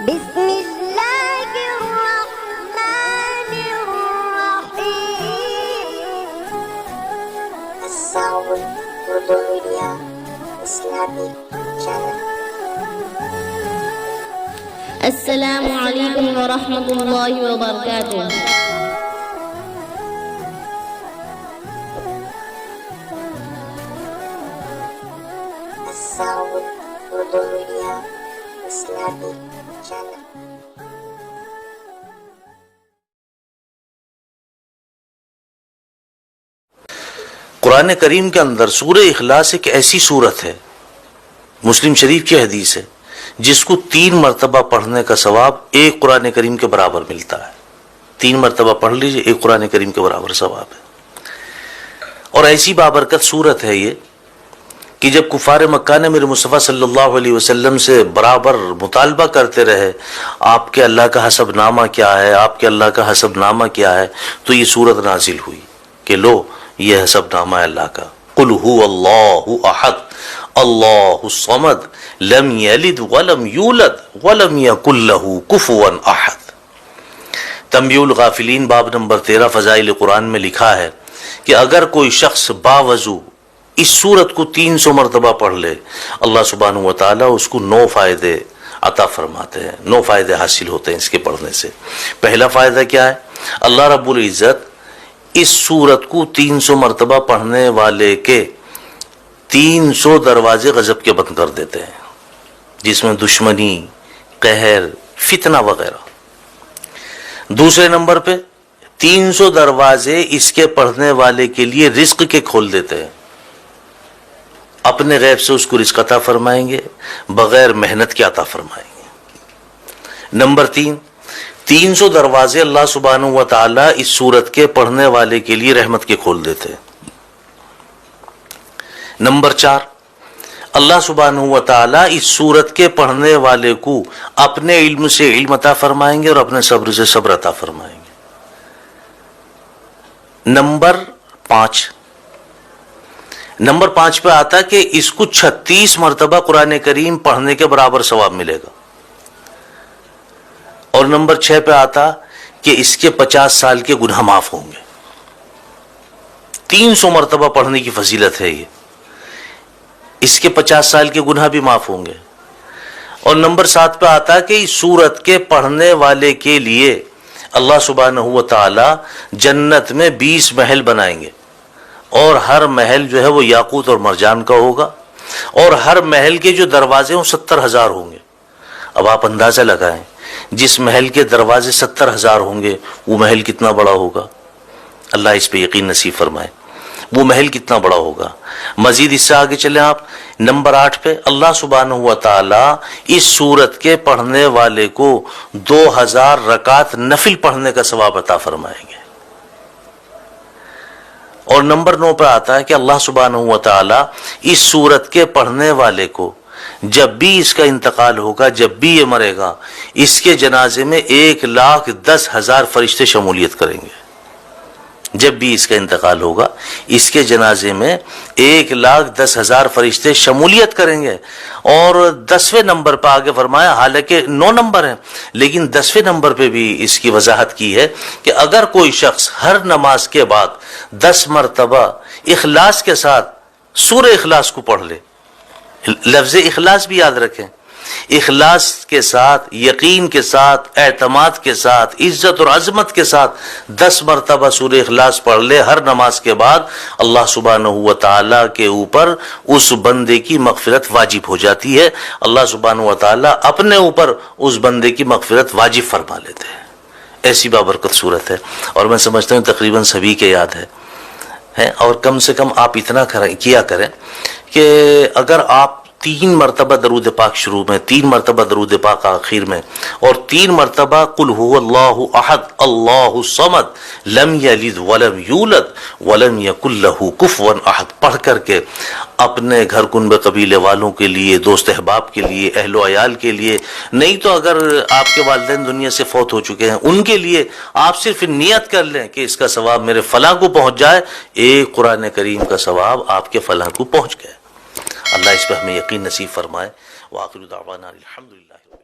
بسم اللہ الرحمن الرحیم۔ الساؤل اردو میڈیا اسلامی چینل۔ السلام علیکم ورحمۃ اللہ وبرکاتہ۔ الساؤل اردو میڈیا اسلامی چینل۔ قرآن کریم کے اندر سورہ اخلاص ایک ایسی سورت ہے، مسلم شریف کی حدیث ہے، جس کو 3 مرتبہ پڑھنے کا ثواب ایک قرآن کریم کے برابر ملتا ہے۔ 3 مرتبہ پڑھ لیجئے، ایک قرآن کریم کے برابر ثواب ہے۔ اور ایسی بابرکت سورت ہے یہ کہ جب کفار مکہ نے میرے مصطفیٰ صلی اللہ علیہ وسلم سے برابر مطالبہ کرتے رہے آپ کے اللہ کا حسب نامہ کیا ہے، آپ کے اللہ کا حسب نامہ کیا ہے، تو یہ سورت نازل ہوئی کہ لو یہ حسب نامہ ہے اللہ کا۔ قل هو اللہ احد اللہ الصمد لم یلد ولم یولد ولم یکن له کفوا احد۔ تنبیہ الغافلین باب نمبر 13 فضائل قرآن میں لکھا ہے کہ اگر کوئی شخص باوضو اس سورت کو 300 مرتبہ پڑھ لے، اللہ سبحانہ و تعالیٰ اس کو 9 فائدے عطا فرماتے ہیں، 9 فائدے حاصل ہوتے ہیں اس کے پڑھنے سے۔ پہلا فائدہ کیا ہے؟ اللہ رب العزت اس سورت کو 300 مرتبہ پڑھنے والے کے 300 دروازے غضب کے بند کر دیتے ہیں، جس میں دشمنی، قہر، فتنہ وغیرہ۔ دوسرے نمبر پہ 300 دروازے اس کے پڑھنے والے کے لیے رزق کے کھول دیتے ہیں، اپنے غیب سے اس کو رزق عطا فرمائیں گے، بغیر محنت کے عطا فرمائیں گے۔ نمبر 3، 300 دروازے اللہ سبحانہ و تعالیٰ اس سورت کے پڑھنے والے کے لیے رحمت کے کھول دیتے ہیں۔ نمبر 4، اللہ سبحانہ و تعالیٰ اس سورت کے پڑھنے والے کو اپنے علم سے علم عطا فرمائیں گے اور اپنے صبر سے صبر عطا فرمائیں گے۔ نمبر 5 پہ آتا کہ اس کو 36 مرتبہ قرآن کریم پڑھنے کے برابر ثواب ملے گا۔ اور نمبر 6 پہ آتا کہ اس کے 50 سال کے گناہ معاف ہوں گے۔ 300 مرتبہ پڑھنے کی فضیلت ہے یہ، اس کے 50 سال کے گناہ بھی معاف ہوں گے۔ اور نمبر 7 پہ آتا کہ اس سورت کے پڑھنے والے کے لیے اللہ سبحانہ و تعالی جنت میں 20 محل بنائیں گے، اور ہر محل جو ہے وہ یاقوت اور مرجان کا ہوگا، اور ہر محل کے جو دروازے ہیں 70,000 ہوں گے۔ اب آپ اندازہ لگائیں، جس محل کے دروازے 70,000 ہوں گے وہ محل کتنا بڑا ہوگا؟ اللہ اس پہ یقین نصیب فرمائے، وہ محل کتنا بڑا ہوگا۔ مزید اس سے آگے چلیں آپ، نمبر 8 پہ اللہ سبحانہ و تعالی اس سورت کے پڑھنے والے کو 2000 رکعت نفل پڑھنے کا ثواب عطا فرمائیں گے۔ اور نمبر 9 پہ آتا ہے کہ اللہ سبحانہ و تعالی اس سورت کے پڑھنے والے کو جب بھی اس کا انتقال ہوگا، جب بھی یہ مرے گا، اس کے جنازے میں 1,10,000 فرشتے شمولیت کریں گے۔ جب بھی اس کا انتقال ہوگا، اس کے جنازے میں 1,10,000 فرشتے شمولیت کریں گے۔ اور 10ویں نمبر پہ آگے فرمایا، حالانکہ 9 نمبر ہیں لیکن 10ویں نمبر پہ بھی اس کی وضاحت کی ہے کہ اگر کوئی شخص ہر نماز کے بعد 10 مرتبہ اخلاص کے ساتھ سورہ اخلاص کو پڑھ لے، لفظ اخلاص بھی یاد رکھیں، اخلاص کے ساتھ، یقین کے ساتھ، اعتماد کے ساتھ، عزت اور عظمت کے ساتھ 10 مرتبہ سورہ اخلاص پڑھ لے ہر نماز کے بعد، اللہ سبحانہ و تعالیٰ کے اوپر اس بندے کی مغفرت واجب ہو جاتی ہے۔ اللہ سبحانہ و تعالیٰ اپنے اوپر اس بندے کی مغفرت واجب فرما لیتے ہیں۔ ایسی بابرکت صورت ہے، اور میں سمجھتا ہوں تقریباً سبھی کے یاد ہے۔ اور کم سے کم آپ اتنا کیا کریں کہ اگر آپ 3 مرتبہ درود پاک شروع میں، 3 مرتبہ درود پاک آخر میں، اور 3 مرتبہ قل هو اللہ احد اللہ الصمد لم یلد ولم یولد ولم یکن له کفوا احد پڑھ کر کے اپنے گھر کنبے قبیلے والوں کے لیے، دوست احباب کے لیے، اہل و عیال کے لیے، نہیں تو اگر آپ کے والدین دنیا سے فوت ہو چکے ہیں ان کے لیے آپ صرف نیت کر لیں کہ اس کا ثواب میرے فلاں کو پہنچ جائے، ایک قرآن کریم کا ثواب آپ کے فلاں کو پہنچ گئے۔ اللہ اس پہ ہمیں یقین نصیب فرمائے۔ وآخر دعوانا الحمدللہ۔